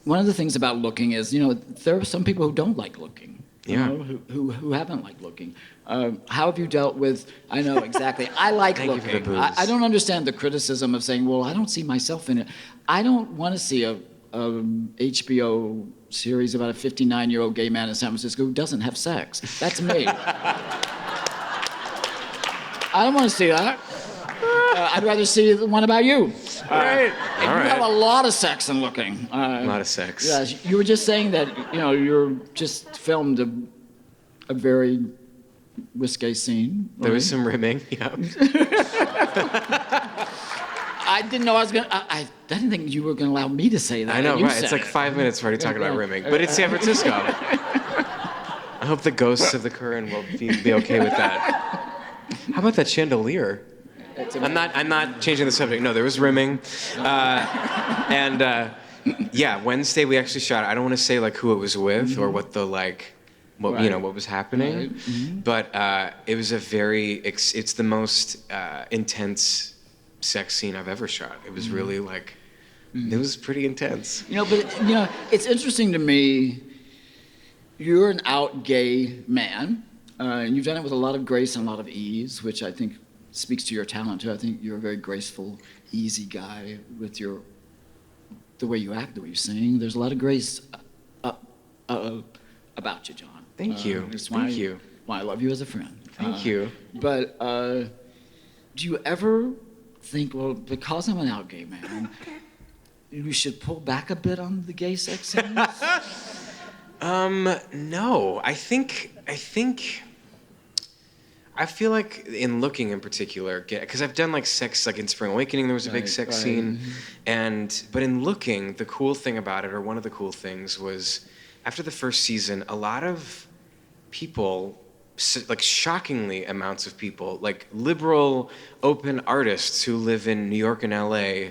one of the things about looking is, there are some people who don't like looking. Yeah. Who haven't liked looking. How have you dealt with? I know exactly. I like Thank you for looking. the booze. I don't understand the criticism of saying, "Well, I don't see myself in it." I don't want to see a HBO series about a 59-year-old gay man in San Francisco who doesn't have sex. That's me. I don't want to see that. I'd rather see the one about you. Right. You have a lot of sex in looking. A lot of sex. Yes, you were just saying that you're just filmed a very risque scene. There was some rimming. Yeah. I didn't know I was gonna. I didn't think you were gonna allow me to say that. I know, You right? It's said like it. 5 minutes already talking about rimming, but it's San Francisco. I hope the ghosts of the Curran will be okay with that. How about that chandelier? I'm not changing the subject. No, there was rimming, yeah, Wednesday we actually shot it. I don't want to say like who it was with or what the what was happening, Right. Mm-hmm. but it was it's the most intense sex scene I've ever shot. It was really like, it was pretty intense. But it's interesting to me. You're an out gay man, and you've done it with a lot of grace and a lot of ease, which I think speaks to your talent too. I think you're a very graceful, easy guy with the way you act, the way you sing. There's a lot of grace about you, John. Thank you. Thank you. Why I love you as a friend. Thank you. But do you ever think, well, because I'm an out gay man, you should pull back a bit on the gay sex scenes? No. I feel like in looking in particular, because I've done like sex, like in Spring Awakening, there was a big sex scene, but in looking, the cool thing about it, or one of the cool things, was after the first season, a lot of people, like shockingly amounts of people, like liberal, open artists who live in New York and LA,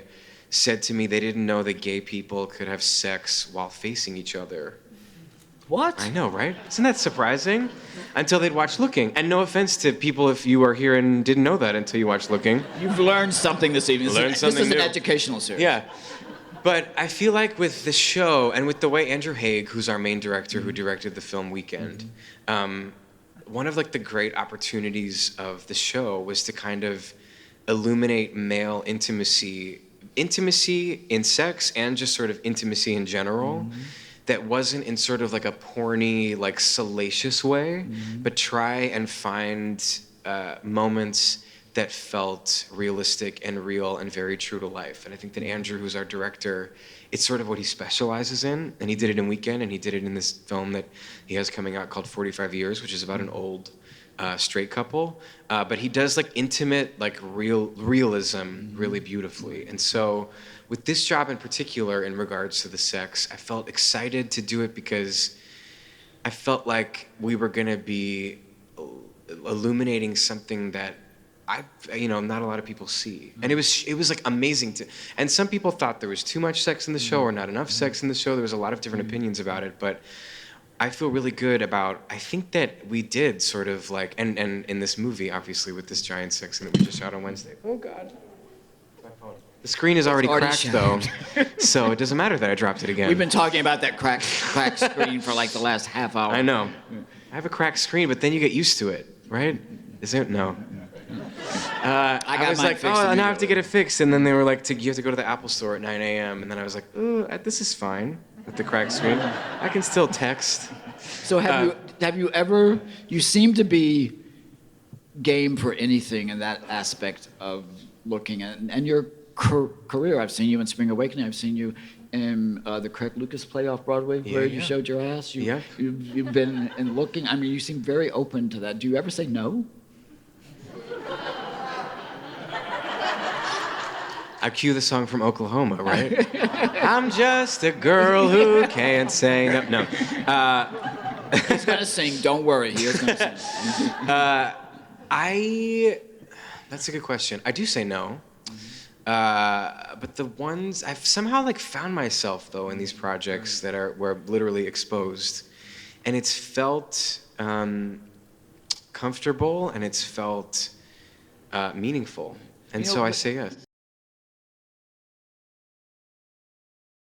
said to me they didn't know that gay people could have sex while facing each other. What? I know, right? Isn't that surprising? Until they'd watch Looking. And no offense to people if you are here and didn't know that until you watched Looking. You've learned something this evening. This is an educational series. Yeah. But I feel like with the show and with the way Andrew Haig, who's our main director who directed the film Weekend, one of like the great opportunities of the show was to kind of illuminate male intimacy in sex and just sort of intimacy in general. That wasn't in sort of like a porny, like salacious way, but try and find moments that felt realistic and real and very true to life. And I think that Andrew, who's our director, it's sort of what he specializes in. And he did it in Weekend, and he did it in this film that he has coming out called 45 Years, which is about an old straight couple. But he does like intimate, like realism really beautifully. And so with this job in particular, in regards to the sex, I felt excited to do it because I felt like we were gonna be illuminating something that not a lot of people see. And it was like amazing and some people thought there was too much sex in the show or not enough sex in the show. There was a lot of different opinions about it, but I feel really good about, I think that we did sort of like, and in this movie, obviously, with this giant sex scene that we just shot on Wednesday. Oh, God. My phone. The screen is already cracked, though, so it doesn't matter that I dropped it again. We've been talking about that cracked screen for like the last half hour. I know. I have a cracked screen, but then you get used to it, right? Is it? No. I was like, now I have to get it fixed. And then they were like, you have to go to the Apple store at 9 a.m. And then I was like, this is fine with the cracked screen. I can still text. So have you ever, you seem to be game for anything in that aspect of looking at, and your career, I've seen you in Spring Awakening, I've seen you in the Craig Lucas play off Broadway where you showed your ass. You've been in looking, I mean, you seem very open to that. Do you ever say no? I cue the song from Oklahoma, right? I'm just a girl who can't say no. No. He's gonna sing. Don't worry. He is gonna sing. That's a good question. I do say no. But the ones I've somehow like found myself though in these projects that were literally exposed, and it's felt comfortable and it's felt meaningful, and so I say yes.